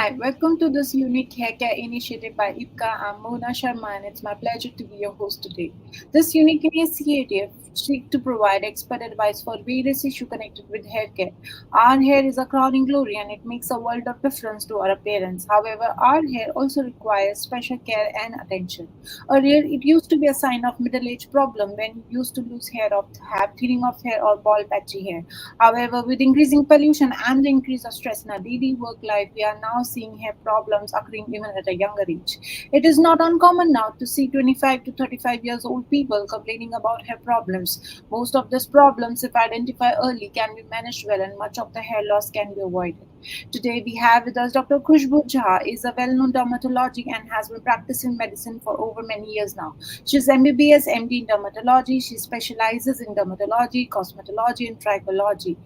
Hi, welcome to this unique hair care initiative by IPCA. I'm Mona Sharma and it's my pleasure to be your host today. This unique initiative seeks to provide expert advice for various issues connected with hair care. Our hair is a crowning glory and it makes a world of difference to our appearance. However, our hair also requires special care and attention. Earlier, it used to be a sign of middle-age problem when you used to lose hair of have thinning of hair or bald patchy hair. However, with increasing pollution and the increase of stress in our daily work life, we are now seeing hair problems occurring even at a younger age. It is not uncommon now to see 25 to 35 years old people complaining about hair problems. Most of these problems, if identified early, can be managed well and much of the hair loss can be avoided. Today we have with us Dr. Khushboo Jha, is a well-known dermatologist and has been practicing medicine for over many years now. She's MBBS MD in dermatology. She specializes in dermatology, cosmetology, and tricology.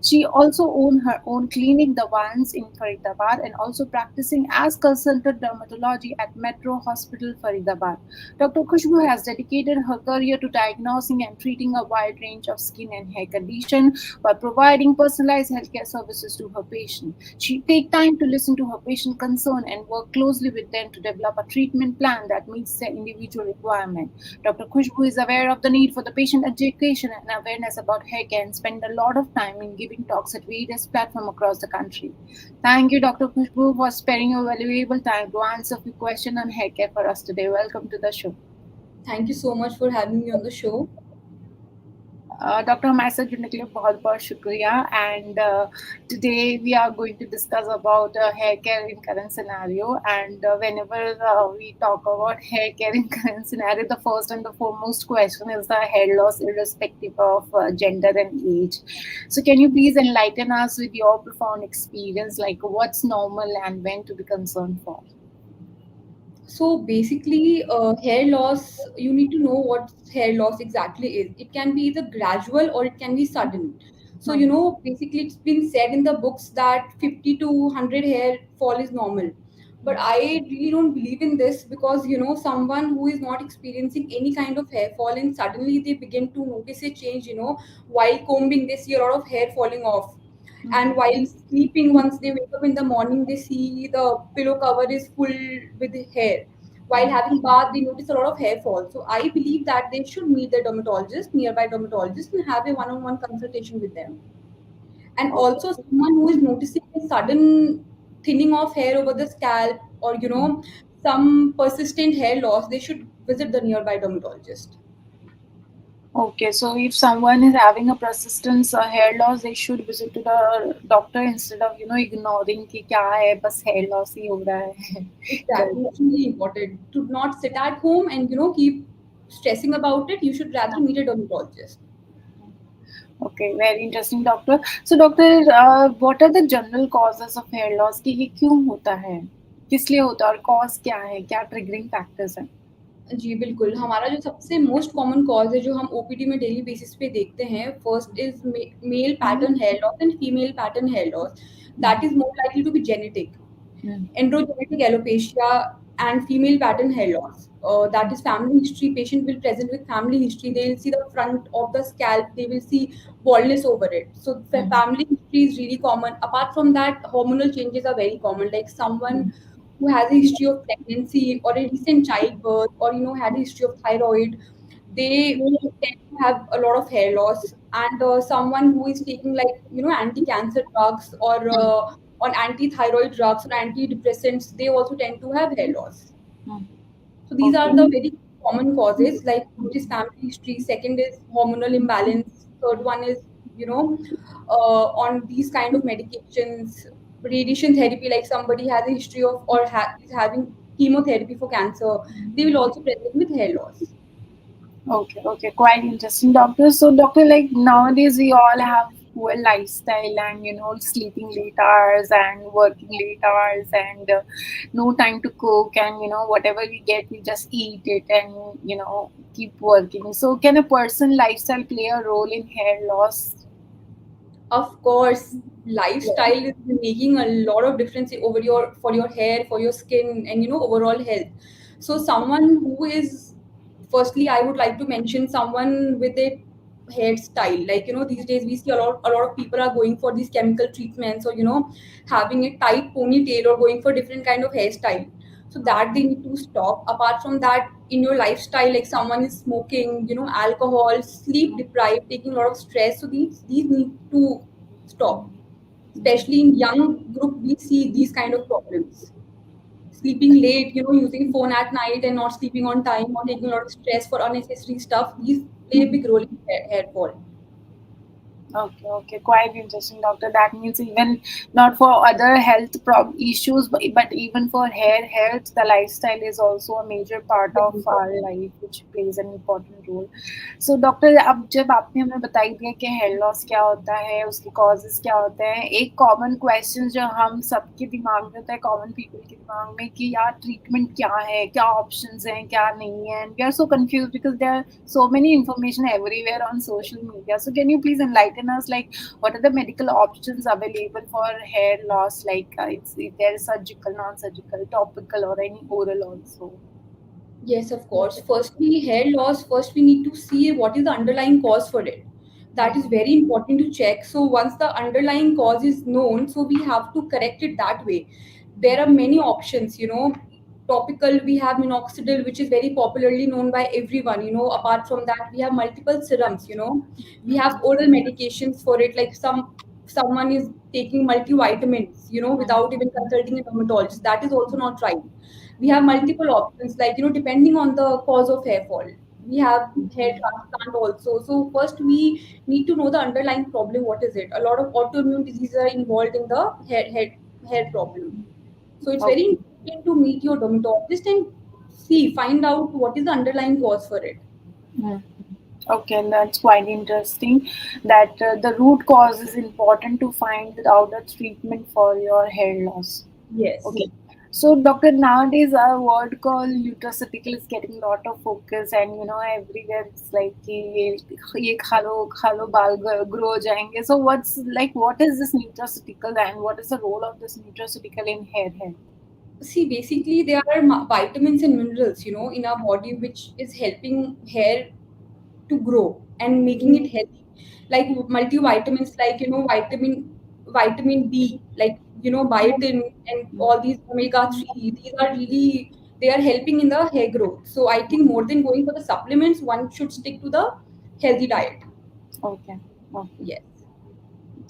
She also owns her own clinic, the ones in Faridabad, and also practicing as consultant dermatology at Metro Hospital, Faridabad. Dr. Khushbu has dedicated her career to diagnosing and treating a wide range of skin and hair conditions by providing personalized healthcare services to her patients. She takes time to listen to her patient concern and work closely with them to develop a treatment plan that meets their individual requirement. Dr. Khushbu is aware of the need for the patient education and awareness about hair care and spend a lot of time in giving talks at various platforms across the country. Thank you, Dr. Khushbu, for sparing your valuable time to answer a few questions on hair care for us today. Welcome to the show. Thank you so much for having me on the show. Doctor हमारे साथ जुड़ने के लिए बहुत बहुत शुक्रिया and today we are going to discuss about hair care in current scenario and whenever we talk about hair care in current scenario, the first and the foremost question is the hair loss irrespective of gender and age. So can you please enlighten us with your profound experience, like what's normal and when to be concerned for? So basically, hair loss, you need to know what hair loss exactly is. It can be either gradual or it can be sudden. So, Hmm. basically, it's been said in the books that 50 to 100 hair fall is normal. But Hmm. I really don't believe in this because, someone who is not experiencing any kind of hair fall and suddenly they begin to notice a change, while combing, they see a lot of hair falling off. And Hmm. while sleeping, once they wake up in the morning, they see the pillow cover is full with hair. While Hmm. having bath, they notice a lot of hair fall. So I believe that they should meet the dermatologist, nearby dermatologist, and have a one-on-one consultation with them. And Okay. also someone who is noticing a sudden thinning of hair over the scalp, or some persistent hair loss, they should visit the nearby dermatologist. Okay, so if someone is having a persistent hair loss, they should visit to the doctor instead of ignoring कि क्या है बस hair loss ही हो रहा है Exactly, करके. it's really important to not sit at home and keep stressing about it. You should rather meet a dermatologist. Okay, very interesting, doctor. So, doctor, what are the general causes of hair loss? कि ये क्यों होता है? किस लिए होता है और cause क्या है? क्या triggering factors हैं? जी, बिल्कुल। हमारा जो सबसे मोस्ट कॉमन कॉज़ है, जो हम ओपीडी में डेली बेसिस पे देखते हैं, first is male pattern hair loss and female pattern hair loss. That is more likely to be genetic. Androgenetic alopecia and female pattern hair loss. That is family history. Patient will present with family history. They will see the front of the scalp. They will see baldness over it. So family history is really common. Apart from that, hormonal changes are very common. Like someone who has a history of pregnancy or a recent childbirth, or had a history of thyroid, they tend to have a lot of hair loss. And someone who is taking, like, anti-cancer drugs, or on anti-thyroid drugs or antidepressants, they also tend to have hair loss. So these are Okay. the very common causes. Like, which is family history, second is hormonal imbalance, third one is, you know on these kind of medications, radiation therapy, like somebody has a history of, or is having chemotherapy for cancer, they will also present with hair loss. Okay, okay, quite interesting, doctor. So, doctor, like nowadays we all have poor lifestyle and sleeping late hours and working late hours and no time to cook and whatever we get we just eat it and keep working. So, can a person lifestyle play a role in hair loss? Of course, lifestyle is making a lot of difference over your for your hair, for your skin, and overall health. So someone who is, firstly, I would like to mention someone with a hairstyle. Like, these days we see a lot of people are going for these chemical treatments, or having a tight ponytail, or going for different kind of hairstyle. So that they need to stop. Apart from that, in your lifestyle, like someone is smoking, alcohol, sleep deprived, taking a lot of stress, so these need to stop. Especially in young group, we see these kind of problems. Sleeping late, using phone at night and not sleeping on time, or taking a lot of stress for unnecessary stuff, these play a big role in hair fall. Okay, okay, quite interesting, doctor. That means even not for other health issues, but even for hair health, the lifestyle is also a major part of Very our important. life, which plays an important role. So, doctor अब जब आपने हमें बताई दिया कि hair loss क्या होता है, उसके कॉजेज क्या होते हैं, एक कॉमन क्वेश्चन जो हम सबके दिमाग में होता है, कॉमन पीपल के दिमाग में, कि यार ट्रीटमेंट क्या है, क्या ऑप्शंस हैं, क्या नहीं है, and we are so confuse because there are so many information everywhere on social media. So can you please enlighten us, like what are the medical options available for hair loss? Like if there is surgical, non-surgical, topical, or any oral also. Yes, of course. Firstly, hair loss, first we need to see what is the underlying cause for it. That is very important to check. So once the underlying cause is known, so we have to correct it that way. There are many options, topical, we have minoxidil, which is very popularly known by everyone. Apart from that, we have multiple serums. We have oral medications for it, like someone is taking multivitamins, without even consulting a dermatologist. That is also not right. We have multiple options, like, depending on the cause of hair fall. We have hair transplant also. So first we need to know the underlying problem. What is it? A lot of autoimmune diseases are involved in the hair problem. So it's very Okay. important to meet your dermatologist and find out what is the underlying cause for it. Mm. Okay, that's quite interesting. That the root cause is important to find out the treatment for your hair loss. Yes. Okay. So, doctor, nowadays a word called nutraceutical is getting a lot of focus, and everywhere it's like कि ये खा लो बाल grow हो जाएंगे. So, what is this nutraceutical, and what is the role of this nutraceutical in hair health? See, basically there are vitamins and minerals, in our body, which is helping hair to grow and making it healthy. Like multivitamins, like, vitamin B, like, biotin, and all these omega 3. These are really, they are helping in the hair growth. So I think more than going for the supplements, one should stick to the healthy diet. Okay. Okay. Yes.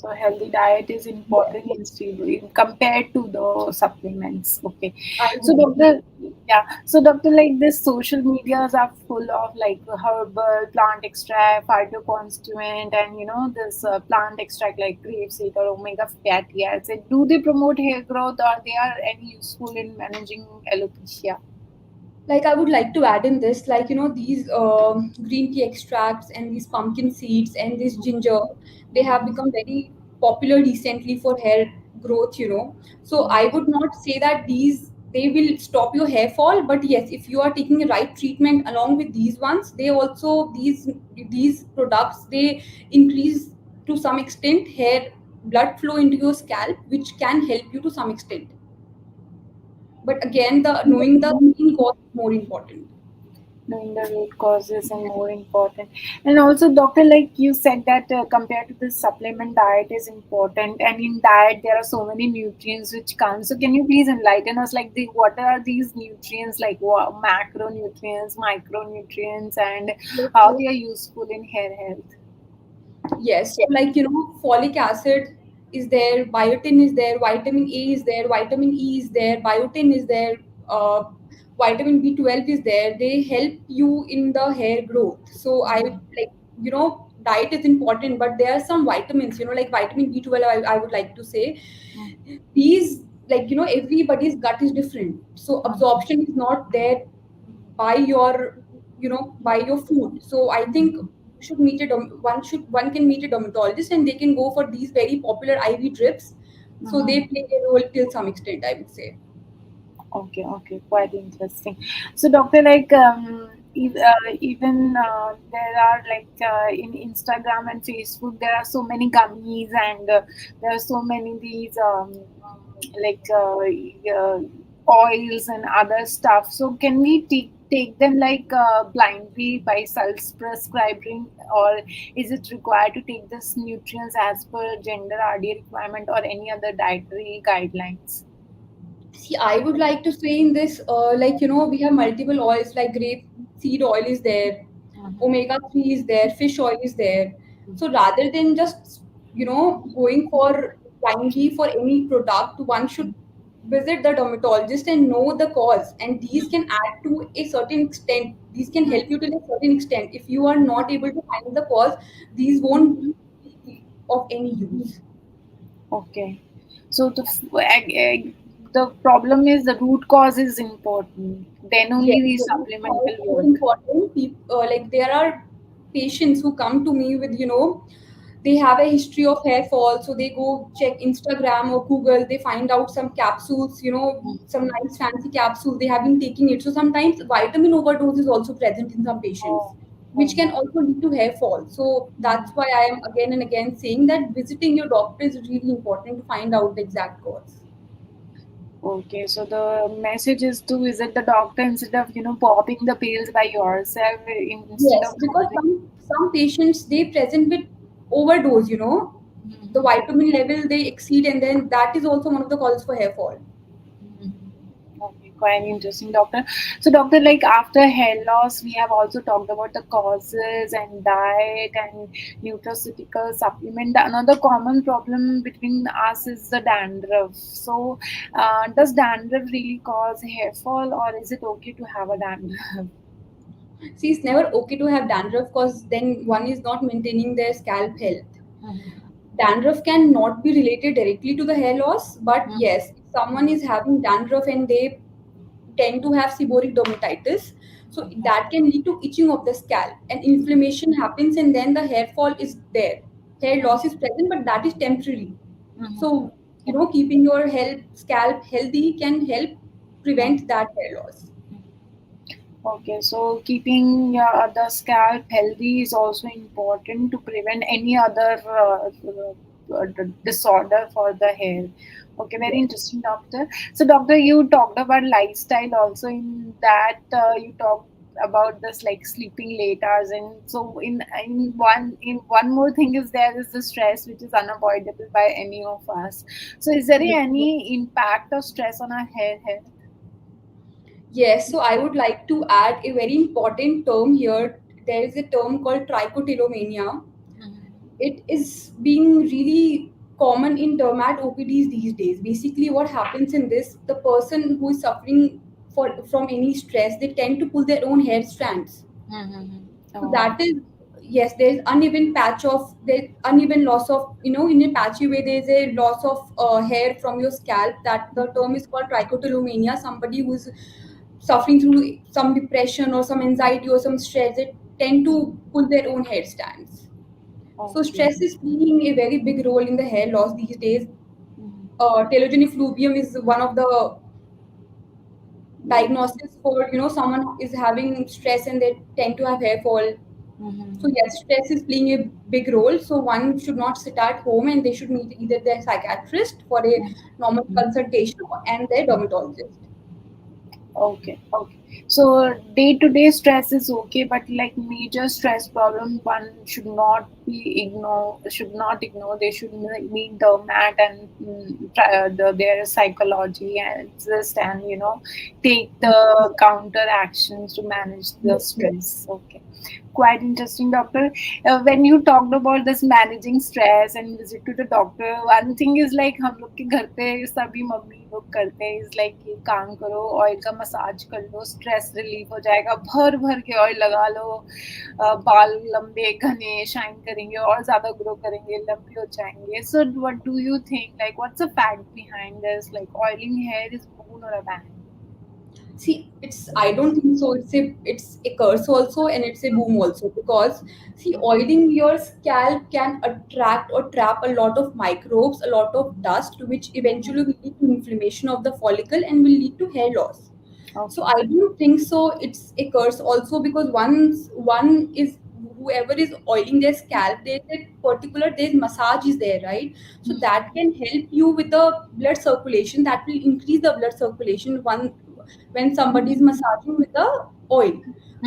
So healthy diet is Yes, important in compared to the supplements. Okay. I So would agree. doctor, yeah. So doctor, like this social medias are full of like herbal plant extract, phytoconstituent, and this plant extract like grapeseed or omega fatty acids. Do they promote hair growth, or they are any useful in managing alopecia? Like, I would like to add in this, like, these green tea extracts and these pumpkin seeds and this ginger, they have become very popular recently for hair growth. So I would not say that they will stop your hair fall, but yes, if you are taking the right treatment along with these ones, they also, these products, they increase to some extent hair blood flow into your scalp, which can help you to some extent. But again, the knowing the main cause is more important. Knowing the root causes and more important. And also, doctor, like you said that compared to the supplement, diet is important, and in diet there are so many nutrients which come. So can you please enlighten us, like what are these nutrients, like macronutrients, micronutrients, and Yes, how yes. they are useful in hair health? Yes. So, like, folic acid is there, biotin is there, vitamin A is there, vitamin E is there, biotin is there, uh, vitamin B12 is there. They help you in the hair growth. So, like, diet is important, but there are some vitamins, like vitamin B12, I would like to say. These, like, everybody's gut is different. So, absorption is not there by your food. So I think you should meet one can meet a dermatologist, and they can go for these very popular IV drips. So they play a role till some extent, I would say. Okay, okay, quite interesting. So, doctor, like, even there are like in Instagram and Facebook, there are so many gummies, and there are so many these like oils and other stuff. So, can we take take them like blindly by self-prescribing, or is it required to take this nutrients as per gender RDA requirement or any other dietary guidelines? See, I would like to say in this, like, we have multiple oils, like grape seed oil is there, Mhm. omega 3 is there, fish oil is there. So rather than just, going for blindly for any product, one should visit the dermatologist and know the cause. And these can add to a certain extent. These can help you to a certain extent. If you are not able to find the cause, these won't be of any use. Okay. So the problem is the root cause is important. Then only Yes, the the root supplement cause will is work. important. Like there are patients who come to me with, they have a history of hair fall, so they go check Instagram or Google. They find out some capsules, some nice fancy capsules. They have been taking it. So sometimes vitamin overdose is also present in some patients, Oh, oh which can my. also lead to hair fall. So that's why I am again and again saying that visiting your doctor is really important to find out the exact cause. Okay, so the message is to visit the doctor instead of popping the pills by yourself, instead Yes, of because going. some patients they present with overdose, the Mhm. vitamin level they exceed, and then that is also one of the causes for hair fall. Mhm. Okay, quite interesting, doctor. So, doctor, like after hair loss, we have also talked about the causes and diet and nutraceutical supplement. Another common problem between us is the dandruff. So, does dandruff really cause hair fall, or is it okay to have a dandruff? See, it's never okay to have dandruff because then one is not maintaining their scalp health. Mhm. Dandruff can not be related directly to the hair loss, but Mhm. yes, if someone is having dandruff and they tend to have seborrheic dermatitis, so that can lead to itching of the scalp and inflammation happens, and then the hair fall is there. Hair loss is present, but that is temporary. Mhm. So, Okay. keeping your health scalp healthy can help prevent that hair loss. Okay, so keeping the scalp healthy is also important to prevent any other disorder for the hair. Okay, very Yes. interesting, doctor. So, doctor, you talked about lifestyle also. In that, you talked about this like sleeping late hours, and so in one more thing is there is the stress which is unavoidable by any of us. So, is there any impact of stress on our hair health? Yes, so I would like to add a very important term here. There is a term called trichotillomania. Mhm. It is being really common in dermat OPDs these days. Basically, what happens in this, the person who is suffering from any stress, they tend to pull their own hair strands. Mhm. So Oh. that is, yes, there is uneven loss of, in a patchy way, there is a loss of hair from your scalp. That the term is called trichotillomania. Somebody who's suffering through some depression or some anxiety or some stress, they tend to pull their own hair stands. So Okay. stress is playing a very big role in the hair loss these days. Mhm. Telogen effluvium is one of the Yes. diagnosis for, someone is having stress and they tend to have hair fall. So Mhm. yes, stress is playing a big role. So one should not sit at home and they should meet either their psychiatrist for a normal consultation and their dermatologist. Okay, okay. So day-to-day stress is okay, but like major stress problem, one should not ignore. They should meet the mat and try their psychology and just and take the counter actions to manage the Yes, yes. stress. Okay. Quite interesting, doctor. When you talked about this managing stress and visit to the doctor, one thing is like हम लोग के घर पे सभी mummy लोग करते हैं is like ये काम करो, ऑयल का मसाज कर लो, स्ट्रेस रिलीफ हो जाएगा, भर भर के ऑयल लगा लो, बाल लंबे घने शाइन करेंगे और ज्यादा ग्रो करेंगे, लंबे हो जाएंगे. So what do you think? Like what's the fact behind this? Like oiling hair is boon or a ban? See, I don't think so. It's a curse also and it's a boom also because see, oiling your scalp can attract or trap a lot of microbes, a lot of dust, which eventually will lead to inflammation of the follicle and will lead to hair loss. So Okay. I don't think so. It's a curse also because once one is whoever is oiling their scalp, there's massage is there, right? So that can help you with the blood circulation. That will increase the blood circulation. One when somebody is massaging with the oil.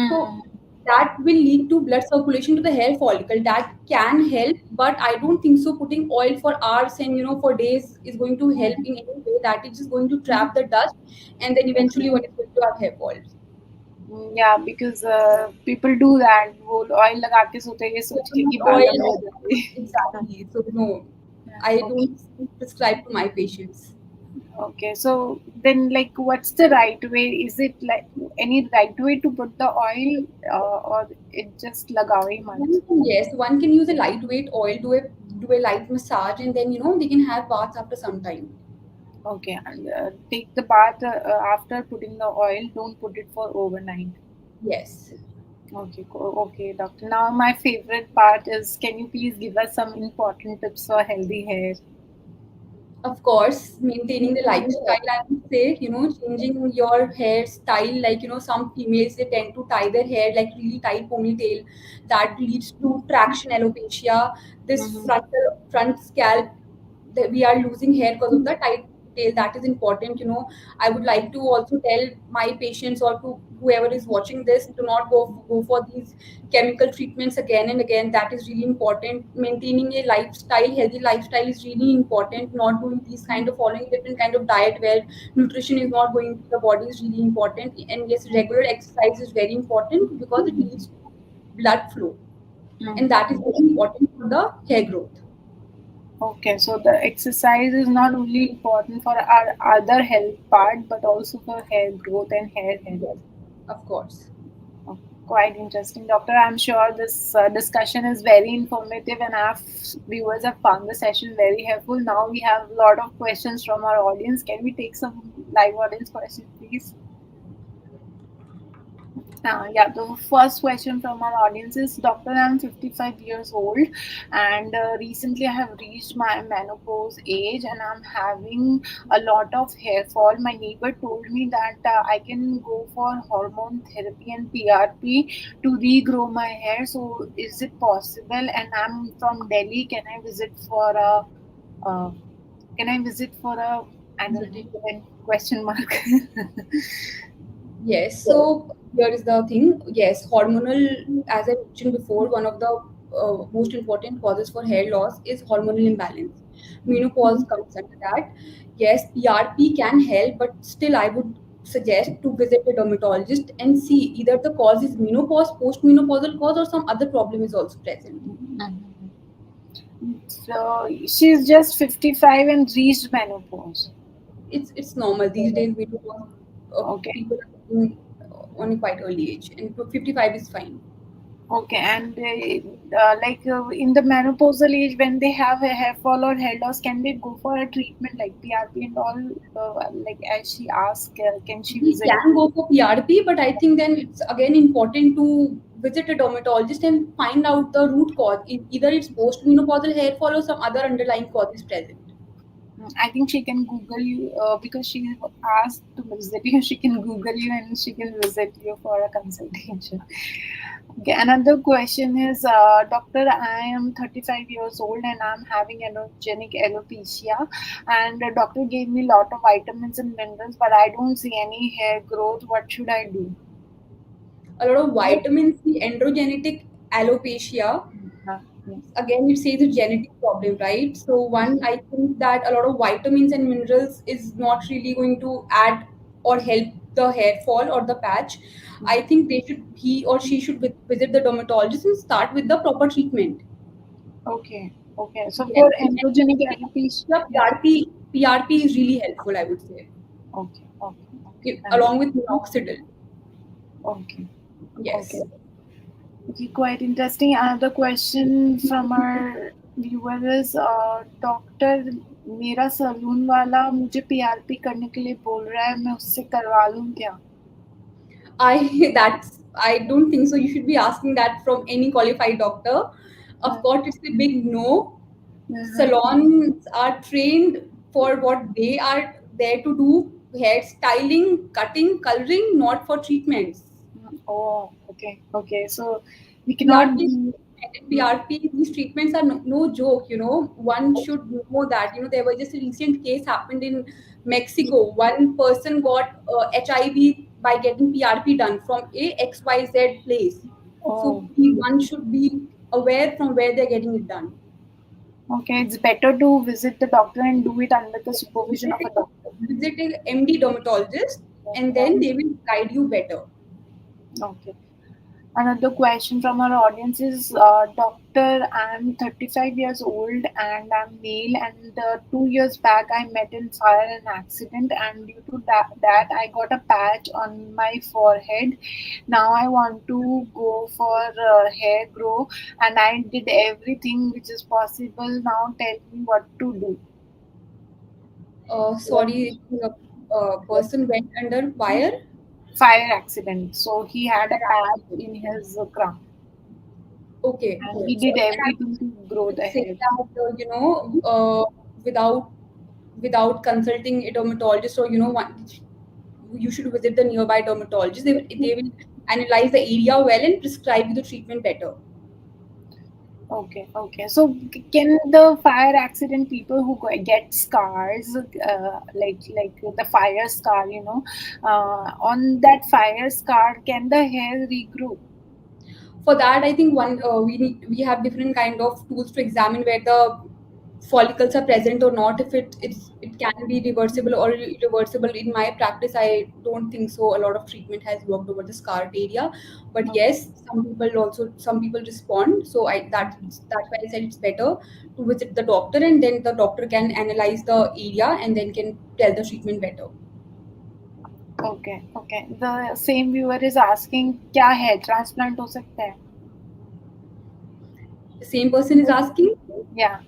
So Mm. that will lead to blood circulation to the hair follicle. That can help, but I don't think so putting oil for hours and for days is going to help in any way. That is just going to trap the dust, and then eventually one is going to have hair falls. Yeah, because people do that. वो oil लगा के सोते हैं ये Yeah, सोच के use कि बाल oil लंबे हो जाते हैं. exactly. So no, Yeah, I okay. don't prescribe to my patients. Okay, so then, like, what's the right way? Is it like any right way to put the oil, or it just lagao hi mat? Yes, one can use a lightweight oil, do a light massage, and then they can have baths after some time. Okay, and take the bath after putting the oil. Don't put it for overnight. Yes. Okay, okay, doctor. Now, my favorite part is, can you please give us some important tips for healthy hair? Of course, maintaining the lifestyle, I would say, changing your hairstyle. Like, some females, they tend to tie their hair like really tight ponytail. That leads to traction alopecia. This Mm-hmm. front scalp, that we are losing hair because of the tight tail. That is important. I would like to also tell my patients or to whoever is watching this to not go for these chemical treatments again and again. That is really important. Maintaining a lifestyle, healthy lifestyle is really important. Not doing these kind of following different kind of diet where nutrition is not going to the body is really important. And yes, regular exercise is very important because it leads to blood flow, and that is very important for the hair growth. Okay, so the exercise is not only important for our other health part, but also for hair growth and hair health. Yes, of course. Oh, quite interesting, Doctor. I'm sure this discussion is very informative, and our viewers have found the session very helpful. Now we have a lot of questions from our audience. Can we take some live audience questions, please? Yeah, the first question from our audience is, Doctor, I'm 55 years old, and recently I have reached my menopause age, and I'm having a lot of hair fall. My neighbor told me that I can go for hormone therapy and PRP to regrow my hair. So, is it possible? And I'm from Delhi. Uh, can I visit for a, I don't know, Consultation. when question mark? Yes, so here is the thing. Yes, hormonal, as I mentioned before, one of the most important causes for hair loss is hormonal imbalance. Menopause comes under that. Yes, PRP can help, but still, I would suggest to visit a dermatologist and see either the cause is menopause, postmenopausal cause, or some other problem is also present. So she's just 55 and reached menopause. It's normal these days. Menopause, Okay. people are getting on a quite early age, and 55 is fine. Okay. And in the menopausal age, when they have a hair fall or hair loss, can they go for a treatment like PRP and all? Like as she asked, can she We visit? can go for PRP, but I think then it's again important to visit a dermatologist and find out the root cause. Either it's postmenopausal hair fall or some other underlying cause is present. I think she can Google you because she asked to visit you. She can Google you and she can visit you for a consultation. Okay, another question is, Doctor, I am 35 years old and I'm having androgenic alopecia, and the doctor gave me a lot of vitamins and minerals, but I don't see any hair growth. What should I do? A lot of vitamin C, androgenetic alopecia. Yeah. Again, it says a genetic problem, right? So one, I think that a lot of vitamins and minerals is not really going to add or help the hair fall or the patch. I think he or she should visit the dermatologist and start with the proper treatment. Okay, okay. So Yes, for and androgenic alopecia, the yeah. PRP is really helpful, I would say, Okay, okay, okay. along with minoxidil. Okay, okay. Yes. Okay, quite interesting. Another question from our viewer is, doctor मेरा salon वाला मुझे PRP करने के लिए बोल रहा है, मैं उससे करवा लूँ क्या? I don't think so. You should be asking that from any qualified doctor. Of हाँ, course, it's a big no. हाँ, Salons are trained for what they are there to do: hair styling, cutting, coloring, not for treatments. हाँ. Oh, okay, okay. So we cannot PRP, do. And PRP, these treatments are no joke, you know. One should know that, you know, there was just a recent case happened in Mexico. One person got HIV by getting PRP done from a XYZ place. So Oh, one should be aware from where they're getting it done. okay. It's better to visit the doctor and do it under the supervision of a doctor. Visit a MD dermatologist, and Yeah. then they will guide you better. Okay. Another question from our audience is, Doctor, I'm 35 years old and I'm male, and 2 years back I met in fire and accident, and due to that I got a patch on my forehead. Now I want to go for hair grow, and I did everything which is possible. Now tell me what to do. Sorry, the person went under fire. Fire accident. So he had a patch in his crown, Okay, and he so did again, I everything to grow would the say hair. that without consulting a dermatologist, or you should visit the nearby dermatologist. They will analyze the area well and prescribe you the treatment better. Okay, okay. So can the fire accident people who get scars, like the fire scar, on that fire scar, can the hair regrow? For that, I think we have different kind of tools to examine where the follicles are present or not. If it can be reversible or irreversible. In my practice, I don't think so a lot of treatment has worked over the scarred area, but Okay, yes, some people respond. So I that's why I said it's better to visit the doctor, and then the doctor can analyze the area and then can tell the treatment better. okay, okay. The same viewer is asking, क्या hair transplant हो सकता है? The same person is asking. Yeah.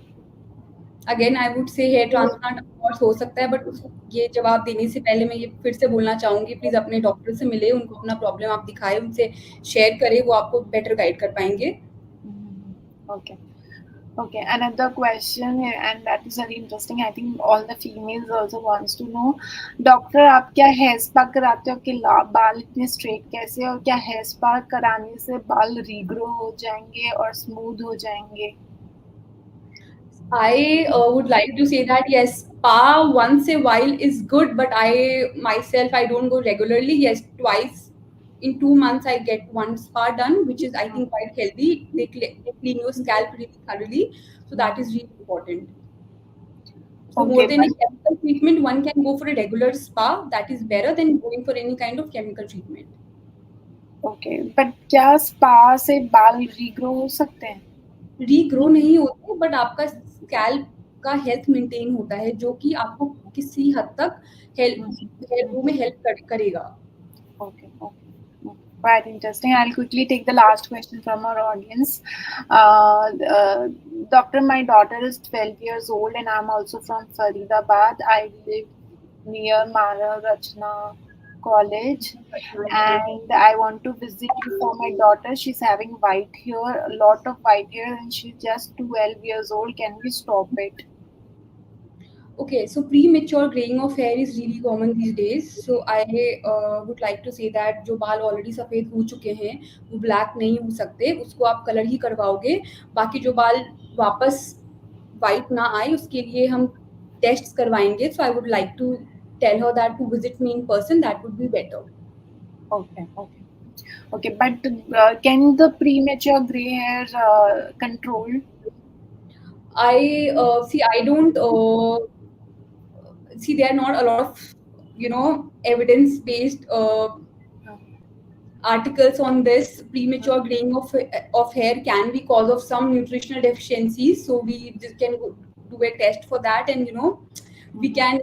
Again I would say hair transplant of course हो सकता है, but ये जवाब देने से पहले मैं ये फिर से बोलना चाहूंगी, प्लीज अपने डॉक्टर से मिले, उनको अपना प्रॉब्लम आप दिखाएं, उनसे शेयर करें, वो आपको बेटर गाइड कर पाएंगे. Mhm. Okay. Okay, another question, and that is very interesting. I think all the females also wants to know, doctor आप क्या हेयर स्पा कराते हो कि बाल इतने स्ट्रेट कैसे, और क्या हेयर स्पा कराने से बाल रीग्रो हो जाएंगे और स्मूथ हो जाएंगे? I would like to say that yes, spa once a while is good, but I myself I don't go regularly. Yes, twice in 2 months I get one spa done, which is I think quite healthy. They clean your scalp really thoroughly, so that is really important. So more Okay, than but a chemical treatment, one can go for a regular spa. That is better than going for any kind of chemical treatment. okay, but क्या spa से बाल regrow हो सकते हैं? Regrow नहीं होते, but आपका scalp का हेल्थ मेंटेन होता है, जो कि आपको किसी हद तक हेयर ग्रो में हेल्प करेगा. Okay, okay. Quite interesting. I'll quickly take the last question from our audience. Uh, uh, Doctor, my daughter is 12 years old and I'm also from Faridabad. I live near Mara Rachna College, and I want to visit you for my daughter. She's having white hair, a lot of white hair, and she's just 12 years old. Can we stop it? Okay, so premature graying of hair is really common these days. So I would like to say that जो बाल already सफ़ेद हो चुके हैं वो black नहीं हो सकते, उसको आप कलर ही करवाओगे. बाकी जो बाल वापस वाइट ना आए उसके लिए हम टेस्ट करवाएंगे. So I would like to tell her that to visit me in person, that would be better. Okay, okay. Okay, but can the premature gray hair control? I see. I don't see. There are not a lot of evidence based articles on this. Premature graying of hair can be cause of some nutritional deficiencies, so we just can do a test for that, and we can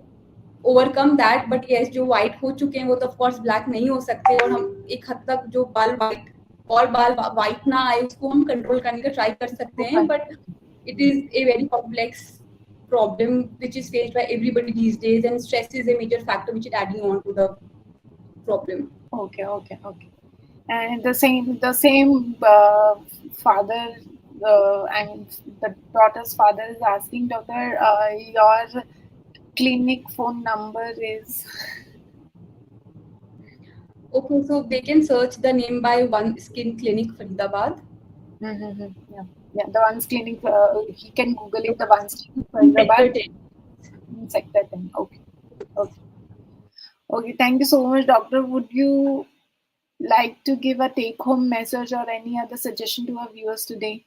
overcome that. But yes, जो white हो चुके हैं वो तो of course black नहीं हो सकते, और हम एक हद तक जो बाल व्हाइट ना आए उसको हम कंट्रोल करने का ट्राई कर सकते हैं, Okay, but it is a very complex problem which is faced by everybody these days, and stress is a major factor which is adding on to the problem. okay, okay, okay. And the same father, I mean, the daughter's father is asking, doctor, your clinic phone number is. Okay, so they can search the name by One Skin Clinic Faridabad. Mm-hmm, yeah. Yeah, the one's clinic. He can Google it. The one's clinic, In Hyderabad, sector 10. sector 10. Okay. Okay. Okay. Thank you so much, doctor. Would you like to give a take-home message or any other suggestion to our viewers today?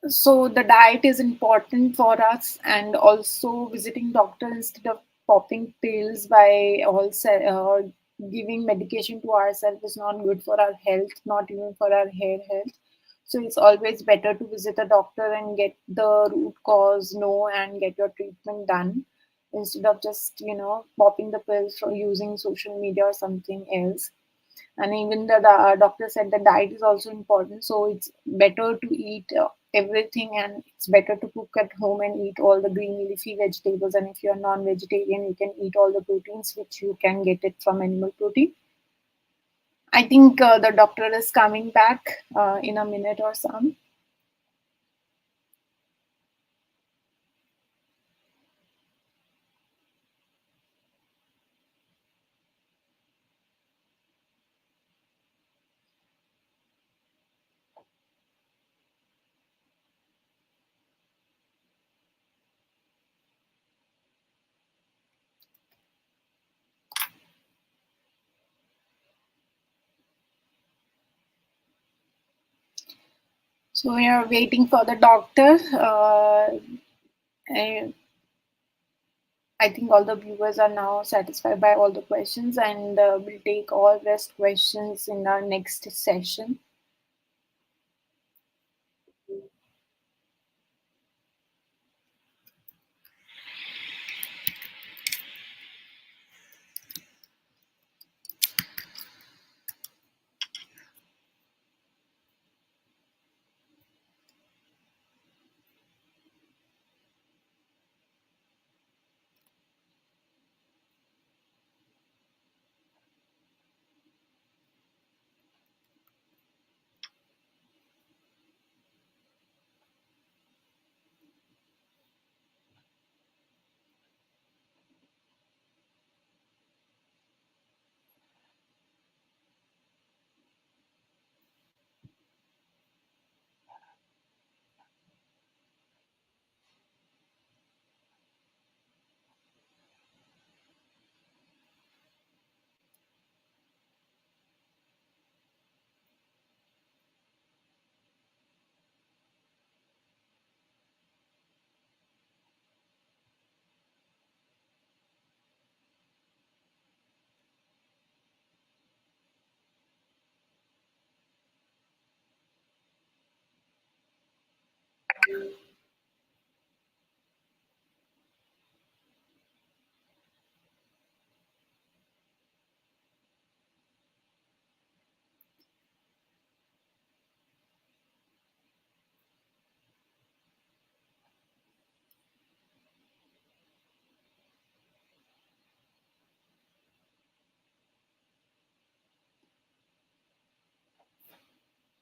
So the diet is important for us, and also visiting doctor instead of popping pills by giving medication to ourselves is not good for our health, not even for our hair health. So it's always better to visit a doctor and get the root cause know and get your treatment done instead of just popping the pills or using social media or something else. And even the doctor said the diet is also important, so it's better to eat everything, and it's better to cook at home and eat all the green leafy vegetables. And if you're non-vegetarian, you can eat all the proteins which you can get it from animal protein. I think the doctor is coming back in a minute or some. So we are waiting for the doctor. I, I think all the viewers are now satisfied by all the questions, and we'll take all rest questions in our next session.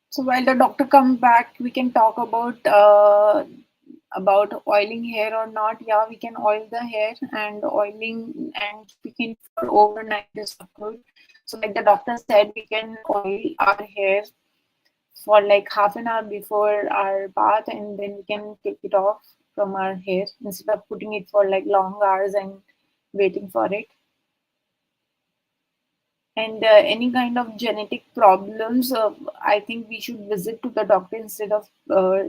So while the doctor comes back, we can talk about oiling hair or not. Yeah, we can oil the hair, and oiling and keeping it for overnight is not good. So like the doctor said, we can oil our hair for like half an hour before our bath, and then we can take it off from our hair instead of putting it for like long hours and waiting for it. And any kind of genetic problems, I think we should visit to the doctor instead of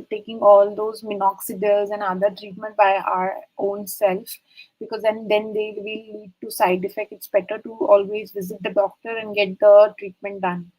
taking all those minoxidils and other treatment by our own self, because then they will lead to side effect. It's better to always visit the doctor and get the treatment done.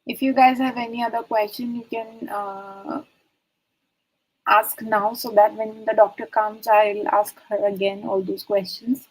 If you guys have any other question, you can ask now so that when the doctor comes, I'll ask her again all those questions.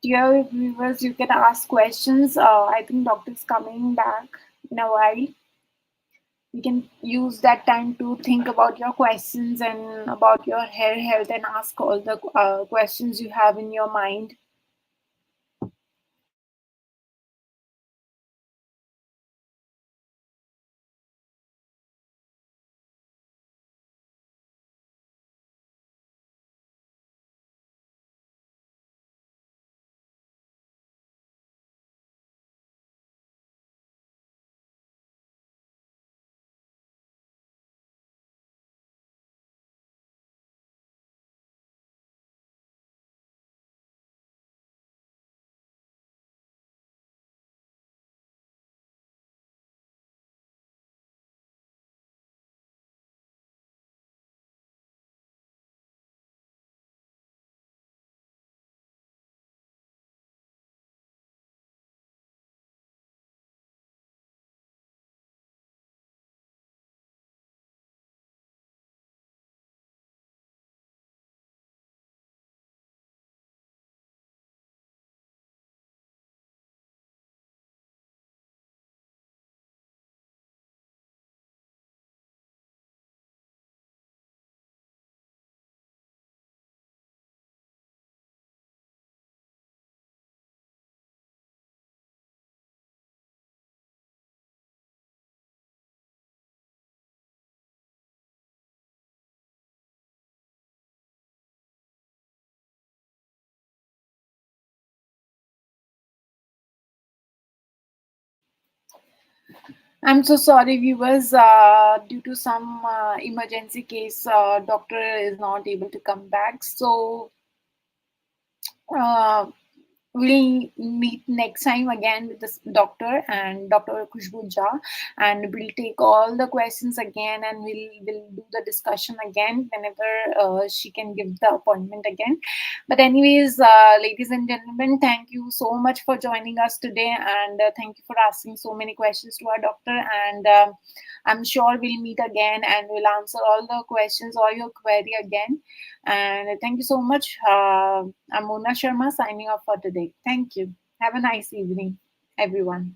Dear viewers, you can ask questions. I think doctor's coming back in a while. You can use that time to think about your questions and about your hair health and ask all the questions you have in your mind. I'm so sorry, viewers. Due to some emergency case, doctor is not able to come back. So uh, we'll meet next time again with this doctor and Dr. Khushboo Jha, and we'll take all the questions again, and we'll do the discussion again whenever she can give the appointment again. But anyways, ladies and gentlemen, thank you so much for joining us today, and thank you for asking so many questions to our doctor. And I'm sure we'll meet again and we'll answer all the questions or your query again. And thank you so much. I'm Mona Sharma signing off for today. Thank you. Have a nice evening, everyone.